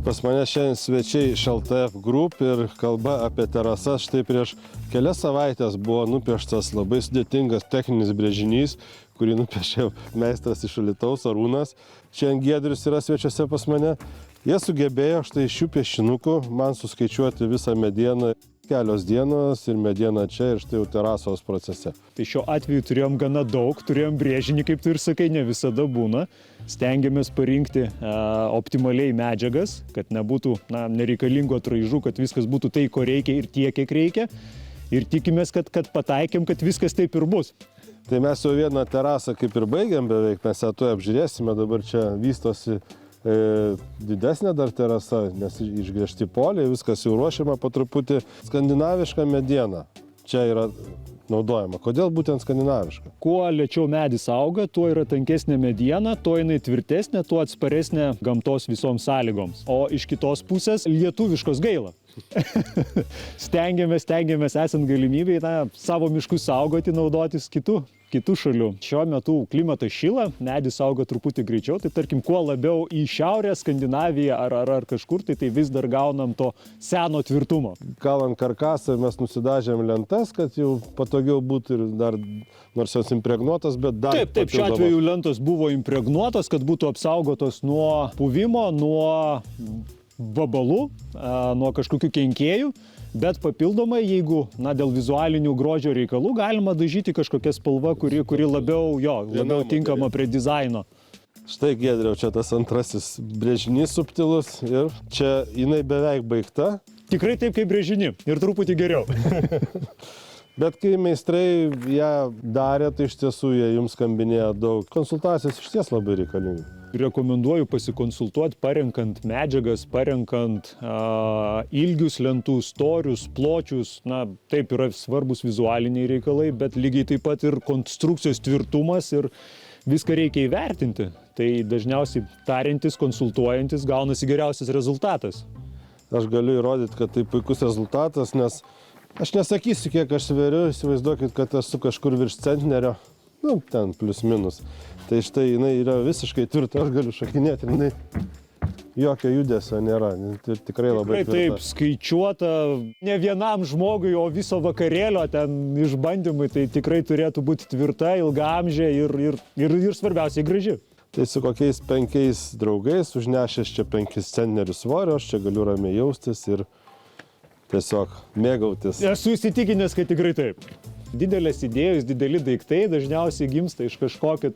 Pas mane šiandien svečiai iš LTF Group ir kalba apie terasas. Štai prieš kelias savaitės buvo nupieštas labai sudėtingas techninis brėžinys, kurį nupiešė meistras iš Alytaus Arūnas. Šiandien Giedrius yra svečiuose pas mane. Jie sugebėjo štai iš šių piešinukų man suskaičiuoti visą medieną. Kelios dienos ir mediena čia ir štai jau terasos procese. Tai šiuo atveju turėjom gana daug, turėjom brėžinį, kaip tu ir sakai, ne visada būna. Stengiamės parinkti optimaliai medžiagas, kad nebūtų nereikalingų atraižų, kad viskas būtų tai, ko reikia ir tiek, kiek reikia. Ir tikimės, kad pataikėm, kad viskas taip ir bus. Tai mes jau vieną terasą kaip ir baigėm beveik, mes ją tuoj apžiūrėsime, dabar čia vystosi didesnė dar terasa, nes išgręžti poliai, viskas jau ruošiama po truputį. Skandinaviška mediena čia yra naudojama. Kodėl būtent skandinaviška? Kuo lėčiau medis auga, tuo yra tankesnė mediena, tuo jinai tvirtesnė, tuo atsparesnė gamtos visoms sąlygoms. O iš kitos pusės lietuviškos gaila. Stengiamės, esant galimybei, savo miškus saugoti, naudotis kitų šalių. Šiuo metu klimatas šyla, medis auga truputį greičiau, tai tarkim, kuo labiau į šiaurę, Skandinaviją ar kažkur, tai vis dar gaunam to seno tvirtumo. Kalant karkasą mes nusidažėm lentas, kad jau patogiau būtų ir dar, nors jos impregnuotos, bet dar Taip, šiuo atveju lentos buvo impregnuotos, kad būtų apsaugotos nuo puvimo, nuo vabalų, nuo kažkokių kenkėjų, bet papildomai, jeigu dėl vizualinių grožio reikalų, galima dažyti kažkokią spalvą, kuri labiau tinkama prie dizaino. Štai Giedriau, čia tas antrasis brėžinys subtilus ir čia jinai beveik baigta. Tikrai taip kaip brėžinį ir truputį geriau. Bet kai meistrai ją darė, tai iš tiesų jie jums skambinėjo daug. Konsultacijos iš ties labai reikalingi. Rekomenduoju pasikonsultuoti, parenkant medžiagas, parenkant ilgius lentų, storius, pločius. Taip yra svarbus vizualiniai reikalai, bet lygiai taip pat ir konstrukcijos tvirtumas ir viską reikia įvertinti. Tai dažniausiai tariantis, konsultuojantis gaunasi geriausias rezultatas. Aš galiu įrodyti, kad tai puikus rezultatas, nes aš nesakysiu, kiek aš sveriu, įsivaizduokit, kad esu kažkur virš centnerio, ten plius minus. Tai štai jinai yra visiškai tvirta, aš galiu šokinėti ir jinai jokio judesio nėra, tikrai labai tvirta. Taip, skaičiuota ne vienam žmogui, o viso vakarėlio ten išbandymai, tai tikrai turėtų būti tvirta, ilgaamžė ir svarbiausiai graži. Tai su kokiais 5 draugais, užnešęs čia 5 centnerius svorio, aš čia galiu ramiai jaustis ir tiesiog mėgautis. Esu įsitikinęs, kad tikrai taip. Didelės idėjos, dideli daiktai dažniausiai gimsta iš kažkokio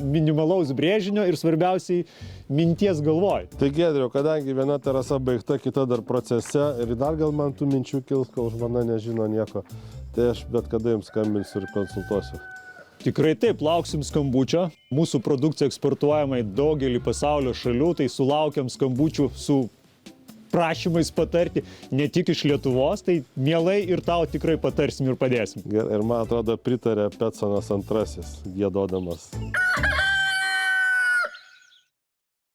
minimalaus brėžinio ir svarbiausiai minties galvoj. Tai Giedriau, kadangi viena terasa baigta, kita dar procese ir dar gal man tų minčių kils, kol žmona nežino nieko, tai aš bet kada jums skambinsiu ir konsultuosiu. Tikrai taip, lauksim skambučio. Mūsų produkcija eksportuojama į daugelį pasaulio šalių, tai sulaukiam skambučių su prašymais patarti ne tik iš Lietuvos, tai mielai ir tau tikrai patarsim ir padėsim. Ir man atrodo pritarė Petsonas II giedodamas.